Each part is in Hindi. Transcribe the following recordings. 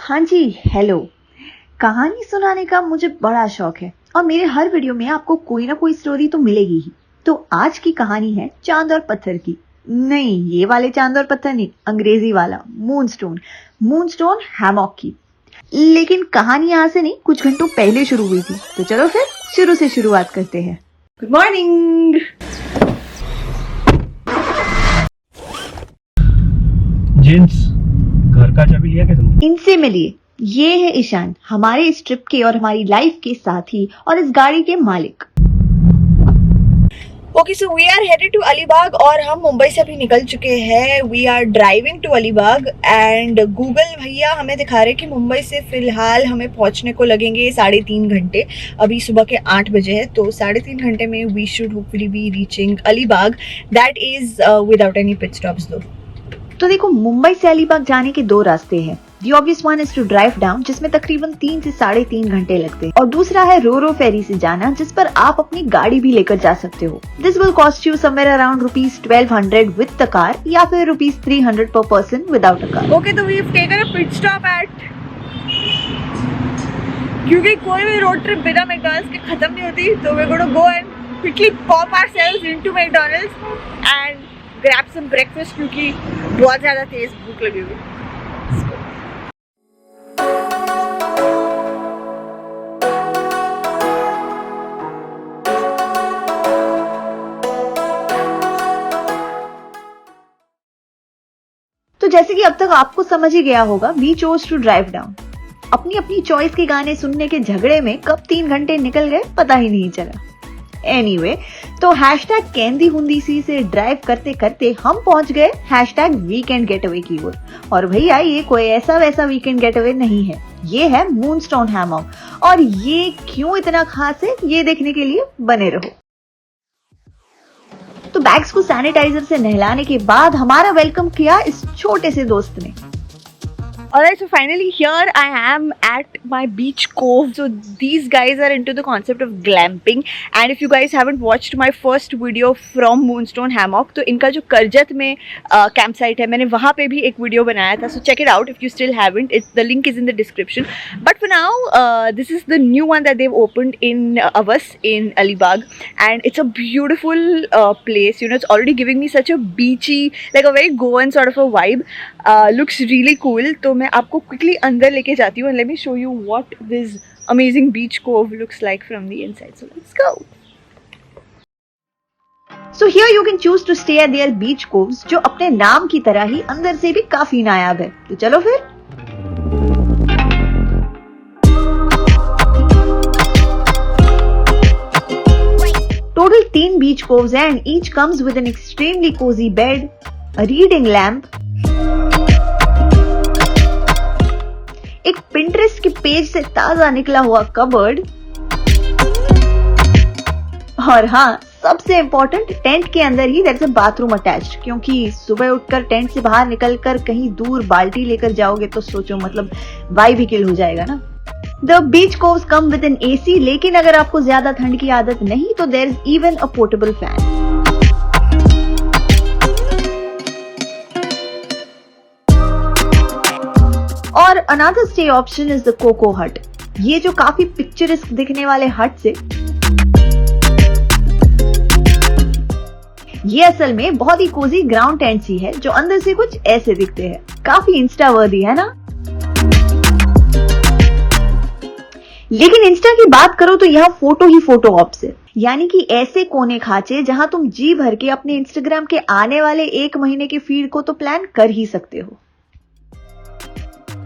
हाँ जी, हेलो। कहानी सुनाने का मुझे बड़ा शौक है और मेरे हर वीडियो में आपको कोई ना कोई स्टोरी तो मिलेगी ही। तो आज की कहानी है चांद और पत्थर की। नहीं, ये वाले चांद और पत्थर नहीं, अंग्रेजी वाला मूनस्टोन हैमॉक की। लेकिन कहानी यहाँ से नहीं, कुछ घंटों पहले शुरू हुई थी। तो चलो फिर शुरू से शुरुआत करते हैं। Good morning. जेम्स, घर का चाबी लिया क्या तुमने? इनसे मिलिए, ये है ईशान, हमारे इस ट्रिप के और हमारी लाइफ के साथी और इस गाड़ी के मालिक। Okay, so we are headed to Alibaug और हम मुंबई से अभी निकल चुके हैं। We are driving to Alibaug and Google भैया हमें दिखा रहे कि मुंबई से फिलहाल हमें पहुंचने को लगेंगे 3.5 घंटे। अभी सुबह के 8 बजे है, तो 3.5 घंटे में we should hopefully be reaching Alibaug. That is without any pit stops though. तो देखो, मुंबई से अलीबाग जाने के 2 रास्ते हैं। The obvious one is to drive down, जिसमें तकरीबन 3 से 3.5 घंटे लगते हैं, और दूसरा है रोरो फेरी से जाना, जिस पर आप अपनी गाड़ी भी लेकर जा सकते हो। This will cost you somewhere around ₹1200 with the car, या फिर ₹300 per person without a car. Okay, तो we've taken a pit stop at, क्योंकि कोई भी रोड ट्रिप बिना मैकडॉनल्ड्स के खत्म नहीं होती, तो we're going to go and quickly pop ourselves into McDonald's and grab some breakfast, क्योंकि बहुत ज्यादा तेज भूख लगी हुई। तो जैसे कि अब तक आपको समझ ही गया होगा, we chose to drive down. अपनी अपनी चॉइस के गाने सुनने के झगड़े में कब 3 घंटे निकल गए पता ही नहीं चला। एनीवे, तो #कैंदी हुंदीसी से ड्राइव करते करते हम पहुंच गए #वीकेंड गेटअवे की ओर। और भैया, ये कोई ऐसा वैसा वीकेंड गेटअवे नहीं है, ये है मूनस्टोन हैमॉक। और ये क्यों इतना खास है, ये देखने के लिए बने रहो। तो बैग्स को सैनिटाइजर से नहलाने के बाद हमारा वेलकम किया इस छोटे से दोस्त ने। Alright, so finally here I am at my beach cove. So these guys are into the concept of glamping, and if you guys haven't watched my first video from Moonstone Hammock, तो इनका जो करजत में कैंप साइट है, मैंने वहाँ पे भी एक वीडियो बनाया था. So check it out if you still haven't. The link is in the description. But for now, this is the new one that they've opened in Avas in Alibag, and it's a beautiful place. You know, it's already giving me such a beachy, like a very Goan sort of a vibe. Looks really cool. तो मैं आपको quickly अंदर लेके जाती हूँ and let me show you what this amazing beach cove looks like from the inside. So let's go. So here you can choose to stay at their beach coves, जो अपने नाम की तरह ही अंदर से भी काफी नायाब है। तो चलो फिर। Total 3 beach coves and each comes with an extremely cozy bed, a reading lamp, एक पिंटरेस्ट के पेज से ताजा निकला हुआ कबर्ड, और हाँ, सबसे इम्पोर्टेंट, टेंट के अंदर ही there is a bathroom attached, क्योंकि सुबह उठकर टेंट से बाहर निकलकर कहीं दूर बाल्टी लेकर जाओगे तो सोचो, मतलब वाइब ही किल हो जाएगा ना। The beach coves come with an AC, लेकिन अगर आपको ज्यादा ठंड की आदत नहीं तो there is even a portable fan. और another stay option is the coco hut. ये जो काफी पिक्चरिस्क दिखने वाले हट से, ये असल में बहुत ही कोजी ग्राउंड टेंट सी है, जो अंदर से कुछ ऐसे दिखते हैं। काफी इंस्टा वर्दी है ना। लेकिन इंस्टा की बात करो तो यहाँ फोटो ही फोटो ऑप्स है, यानी कि ऐसे कोने खाचे जहां तुम जी भर के अपने इंस्टाग्राम के आने वाले 1 महीने के फीड को तो प्लान कर ही सकते हो।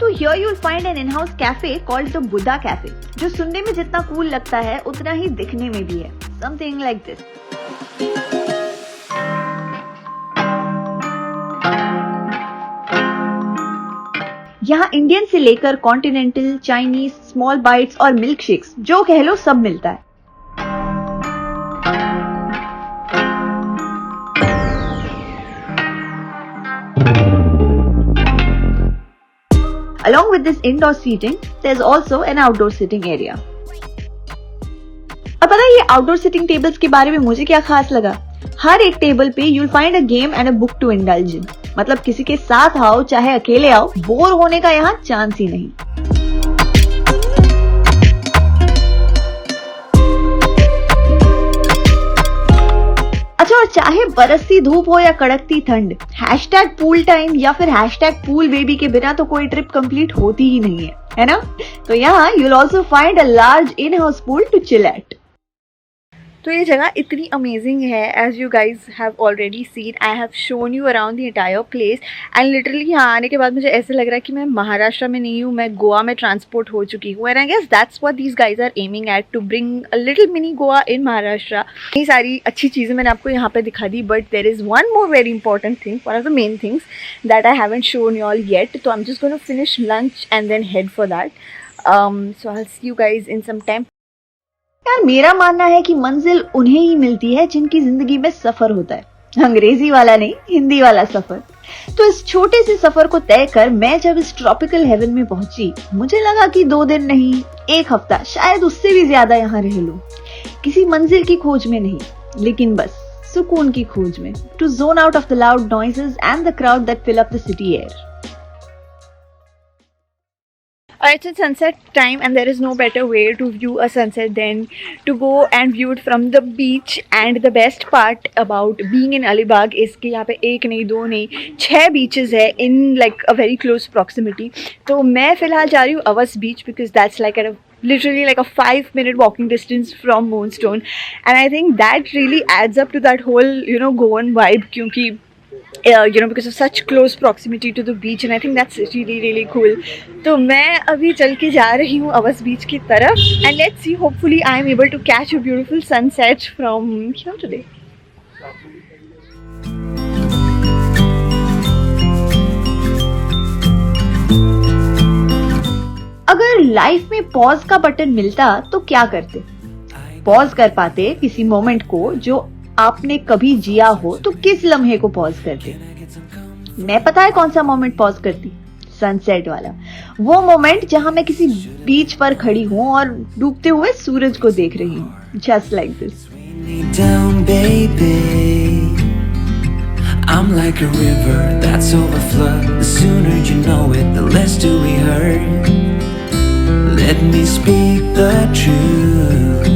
तो here you'll find an in-house cafe called the Buddha Cafe, जो सुनने में जितना कूल लगता है उतना ही दिखने में भी है। Something like this. यहाँ इंडियन से लेकर कॉन्टिनेंटल, चाइनीज, स्मॉल बाइट्स और मिल्क शेक्स, जो कह लो सब मिलता है। Along with this indoor seating, there's also an outdoor sitting area. अब पता है ये आउटडोर सिटिंग टेबल्स के बारे में मुझे क्या खास लगा? हर एक टेबल पे you'll find a game and a book to indulge in. मतलब किसी के साथ आओ चाहे अकेले आओ, बोर होने का यहाँ चांस ही नहीं। अच्छा, और चाहे बरसती धूप हो या कड़कती ठंड, हैशटैग पूल टाइम या फिर हैशटैग पूल बेबी के बिना तो कोई ट्रिप कंप्लीट होती ही नहीं है ना? तो यहाँ you'll also find a large in-house pool to chill at. तो ये जगह इतनी अमेजिंग है, as you guys have already seen, I have shown you around the entire place and literally यहाँ आने के बाद मुझे ऐसे लग रहा है कि मैं महाराष्ट्र में नहीं हूँ, मैं गोवा में ट्रांसपोर्ट हो चुकी हूँ. And I guess that's what these guys are aiming at, to bring a little mini Goa in Maharashtra. ये सारी अच्छी चीज़ें मैंने आपको यहाँ पे दिखा दी, but there is one more very important thing, one of the main things that I haven't shown you all yet. तो I am just going to finish lunch and then head for that. So I will see you guys in some time. यार, मेरा मानना है कि मंजिल उन्हें ही मिलती है जिनकी जिंदगी में सफर होता है. अंग्रेजी वाला नहीं, हिंदी वाला सफर. तो इस छोटे से सफर को तय कर मैं जब इस ट्रॉपिकल हेवन में पहुंची, मुझे लगा कि 2 दिन नहीं, 1 हफ्ता, शायद उससे भी ज्यादा यहाँ रह लूं. किसी मंजिल की खोज में नहीं, लेकिन बस सुकून की खोज में. To zone out of the loud noises and the crowd that fill up the city air. It's a sunset time and there is no better way to view a sunset than to go and view it from the beach. And the best part about being in Alibag is कि यहाँ पे 1 नहीं 2 नहीं 6 beaches है in like a very close proximity. तो मैं फिलहाल जा रही हूँ अवस beach because that's like at a literally like a 5-minute walking distance from Moonstone. And I think that really adds up to that whole Goan vibe क्योंकि because of such close proximity to the beach, and I think that's really cool. तो मैं अभी चल के जा रही हूँ अवस बीच की तरफ and let's see, hopefully I am able to catch a beautiful sunset from here today. अगर लाइफ में पॉज का बटन मिलता तो क्या करते? पॉज कर पाते किसी मोमेंट को जो आपने कभी जिया हो, तो किस लम्हे को पॉज करते? मैं पता है कौन सा मोमेंट पॉज करती? सनसेट वाला. वो मोमेंट जहां मैं किसी बीच पर खड़ी हूँ और डूबते हुए सूरज को देख रही हूँ. Just like this. I'm like a river that's overflowed. The sooner you know it, the less do we hurt. Let me speak the truth.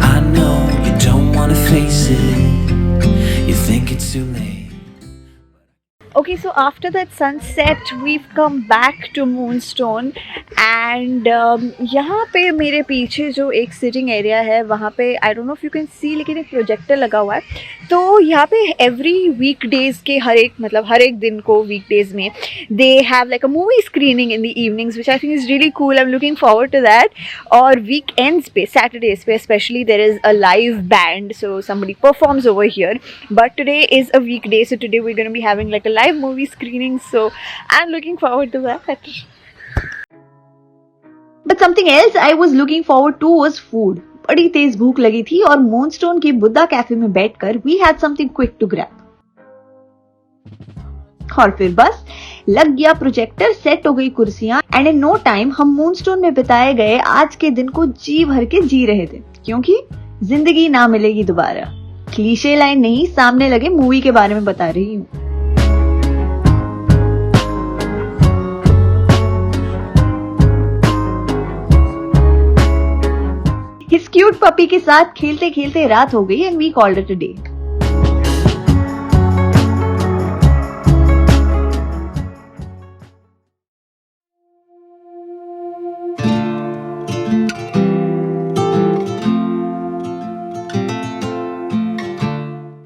I know you don't wanna face it. You think it's too late. Okay, so after that sunset, we've come back to Moonstone and यहाँ पे मेरे पीछे जो एक सिटिंग एरिया है वहाँ पे I don't know if you can see, लेकिन एक प्रोजेक्टर लगा हुआ है. तो यहाँ पे एवरी वीकडेज के हर एक दिन को वीकडेज में they have like a movie screening in the evenings which I think is really cool. I am looking forward to that. और वीकेंड्स पे, सैटरडेज पे specially, there is a live band, so somebody performs over here. But today is a weekday, so today we are gonna be having like a live movie screening, so I'm looking forward to that. But something else I was looking forward to was food. बड़ी तेज भूख लगी थी और मूनस्टोन के बुद्धा कैफे में बैठकर we had something quick to grab. और फिर बस लग गया प्रोजेक्टर, सेट हो गई कुर्सियां एंड इन नो टाइम हम मूनस्टोन में बिताए गए आज के दिन को जी भर के जी रहे थे, क्योंकि जिंदगी ना मिलेगी दोबारा. क्लीशे लाइन नहीं, सामने लगे मूवी के बारे में बता रही हूँ. इस क्यूट पपी के साथ खेलते खेलते रात हो गई and we called it a day.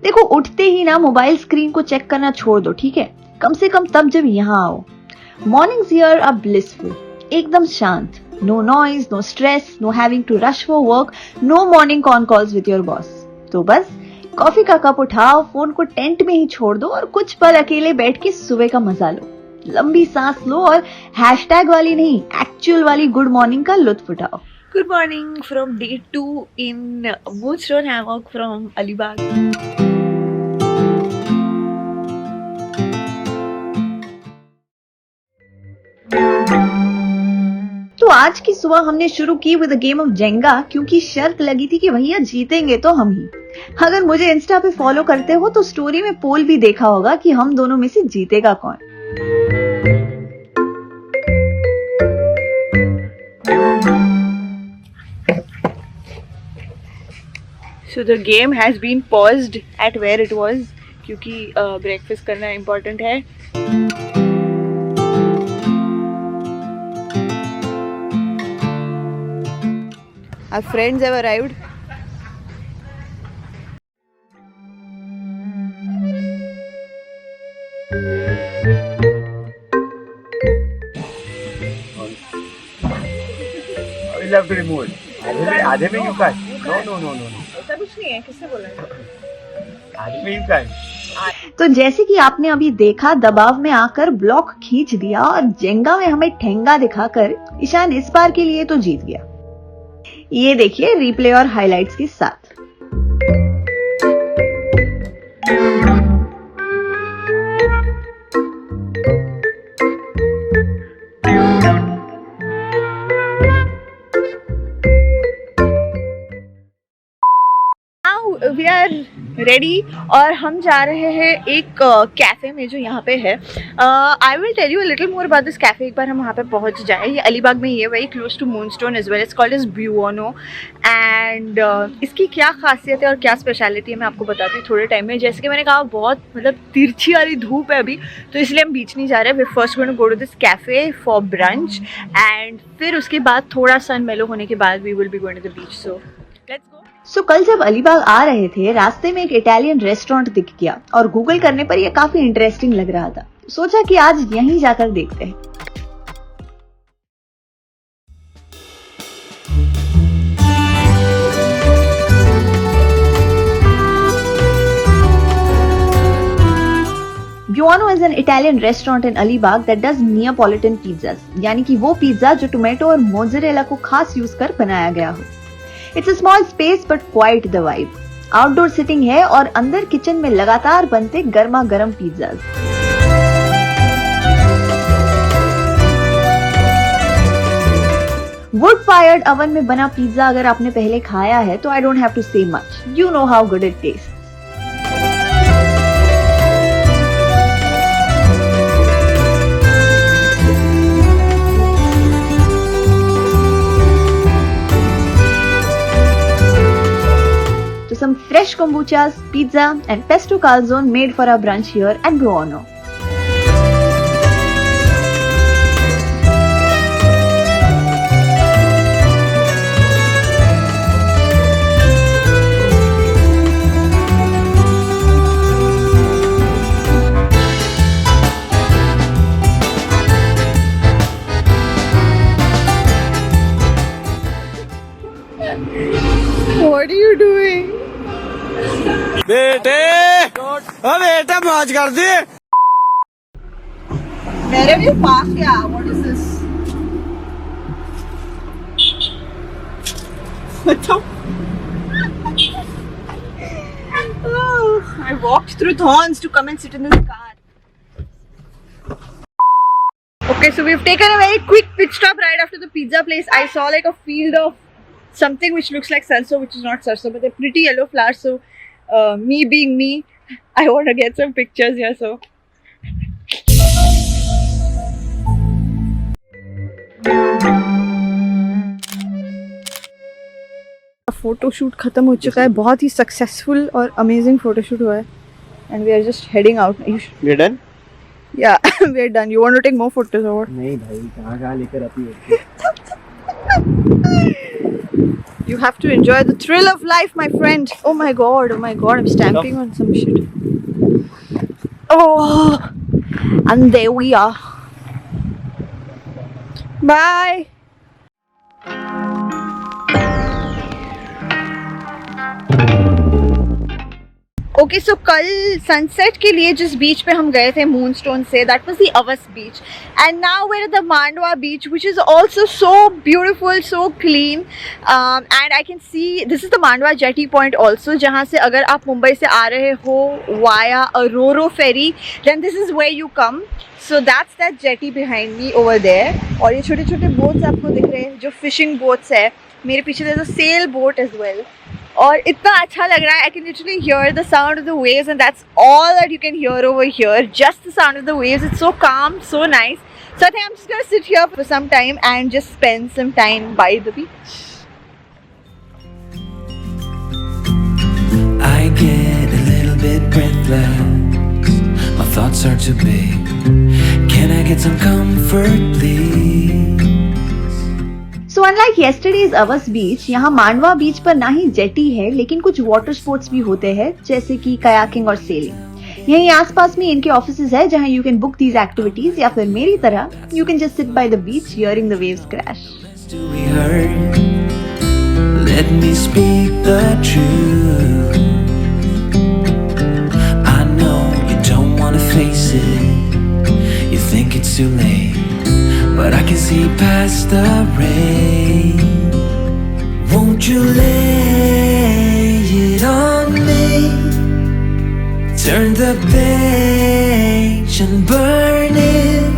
देखो, उठते ही ना मोबाइल स्क्रीन को चेक करना छोड़ दो, ठीक है? कम से कम तब जब यहाँ आओ. मॉर्निंग्स हियर आर ब्लिसफुल, एकदम शांत. No noise, no stress, no having to rush for work, no morning con calls with your boss. तो बस कॉफी का कप उठाओ, फोन को टेंट में ही छोड़ दो और कुछ पल अकेले बैठ के सुबह का मजा लो. लंबी सांस लो और हैशटैग वाली नहीं, एक्चुअल वाली गुड मॉर्निंग का लुत्फ उठाओ. Good morning from day 2 in moonstone havoc from Alibag. तो आज की सुबह हमने शुरू की with a game of Jenga, क्योंकि शर्त लगी थी कि भैया जीतेंगे तो हम ही. अगर मुझे इंस्टा पे फॉलो करते हो तो स्टोरी में पोल भी देखा होगा कि हम दोनों में से जीतेगा कौन. So the game has been paused at where it was क्योंकि breakfast करना important है. Our friends have arrived. I love to remove it. आधे में क्यों काट? No. ऐसा कुछ नहीं है, किसने बोला? आधे में क्यों काट? तो जैसे कि आपने अभी देखा, दबाव में आकर ब्लॉक खींच दिया और जेंगा में हमें ठेंगा दिखाकर ईशान इस बार के लिए तो जीत गया. ये देखिए रिप्ले और हाइलाइट्स के साथ. वी आर रेडी और हम जा रहे हैं एक कैफ़े में जो यहाँ पे है. I will tell you a little more about this cafe. एक बार हम वहाँ पे पहुँच जाए. ये अलीबाग में ही है, very close to Moonstone as well. It's called is Bueno. And इसकी क्या खासियत है और क्या स्पेशलिटी है मैं आपको बताती हूँ थोड़े टाइम में. जैसे कि मैंने कहा, बहुत मतलब तिरछी वाली धूप है अभी, तो इसलिए हम बीच नहीं जा रहे. We first going to go to this cafe for brunch and फिर उसके बाद थोड़ा सन मेलो होने के बाद we will be going to the beach. So let's go. So कल जब अलीबाग आ रहे थे, रास्ते में एक इटालियन रेस्टोरेंट दिख गया और गूगल करने पर यह काफी इंटरेस्टिंग लग रहा था. सोचा कि आज यहीं जाकर देखते हैं. Buono is an Italian restaurant in Alibag that does Neapolitan pizzas, यानी कि वो पिज्जा जो टोमेटो और मोज़रेला को खास यूज कर बनाया गया हो. It's a small space but quite the vibe. Outdoor sitting है और अंदर किचन में लगातार बनते गर्मा गर्म पिज्जाज. वुड फायर्ड ओवन में बना पिज्जा अगर आपने पहले खाया है तो आई डोंट हैव टू से much. You know how good it taste. Some fresh kombuchas, pizza and pesto calzone made for our brunch here at Buono. What are you doing? बेटे बेटा मौज कर दी. मेरे भी पास क्या? What is this? बताओ. I walked through thorns to come and sit in this car. Okay, so we've taken a very quick pit stop right after the pizza place. I saw like a field of something which looks like sarso, which is not sarso, but they're pretty yellow flowers. So me being me, I want to get some pictures here. So photo shoot खत्म हो चुका है. बहुत ही सक्सेसफुल और अमेजिंग फोटो शूट हुआ है. And we are just heading out. We are done? Yeah, we are done. You want to take more photos or what? नहीं भाई, कहाँ लेकर आती है. You have to enjoy the thrill of life, my friend. Oh my god, I'm stamping on some shit. Oh, and there we are. Bye. Okay so कल सनसेट के लिए जिस बीच पे हम गए थे मूनस्टोन से, that was the Awas beach. And now we're at the Mandwa beach which is also so beautiful, so clean. And I can see this is the Mandwa jetty point also, जहाँ से अगर आप मुंबई से आ रहे हो वाया अरोरो ferry, then this is where you come. So that's that jetty behind me over there. और ये छोटे छोटे बोट्स आपको दिख रहे हैं जो फिशिंग बोट्स है. मेरे पीछे there is a sail boat as well. और इतना अच्छा लग रहा है. I can literally hear the sound of the waves and that's all that you can hear over here. Just the sound of the waves. It's so calm, so nice. So I think I'm just going to sit here for some time and just spend some time by the beach. bit breathless. My thoughts are too big. Can I get some comfort, please? So unlike yesterday's Avas Beach, यहाँ मांडवा बीच पर ना ही जेटी है लेकिन कुछ वाटर स्पोर्ट्स भी होते हैं जैसे कि कयाकिंग और सेलिंग। यहीं आसपास में इनके ऑफिसेज है जहाँ you can book these activities या फिर मेरी तरह you can just sit by the beach hearing the waves crash. Do we hurt? Let me speak the truth. I know you don't wanna face it. You think it's too late, but I can see past the rain. Won't you lay it on me? Turn the page and burn it.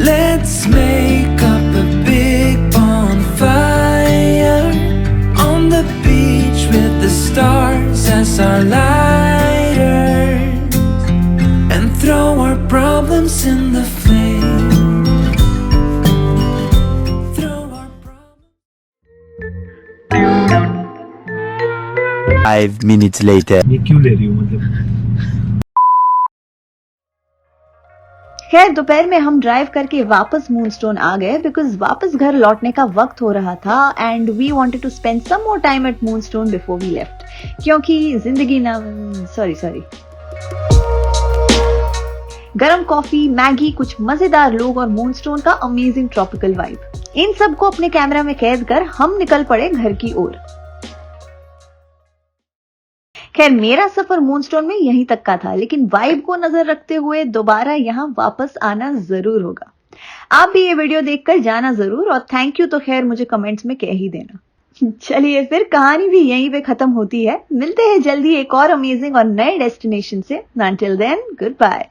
Let's make up a big bonfire on the beach with the stars as our lighters, and throw our problems in the flame. Throw our problems. 5 minutes later. ये क्यों ले रही हूँ मतलब? खैर दोपहर में हम ड्राइव करके वापस मूनस्टोन आ गए बिकॉज वापस घर लौटने का वक्त हो रहा था and we wanted to spend some more time at Moonstone before we left, क्योंकि जिंदगी ना सॉरी गरम कॉफी, मैगी, कुछ मजेदार लोग और मूनस्टोन का अमेजिंग ट्रॉपिकल वाइब, इन सब को अपने कैमरा में कैद कर हम निकल पड़े घर की ओर। खैर मेरा सफर मूनस्टोन में यहीं तक का था, लेकिन वाइब को नजर रखते हुए दोबारा यहाँ वापस आना जरूर होगा। आप भी ये वीडियो देखकर जाना जरूर और थैंक यू तो खैर मुझे कमेंट्स में कह ही देना। चलिए फिर कहानी भी यहीं पे खत्म होती है, मिलते हैं जल्दी एक और अमेजिंग और नए डेस्टिनेशन से। Until then, goodbye.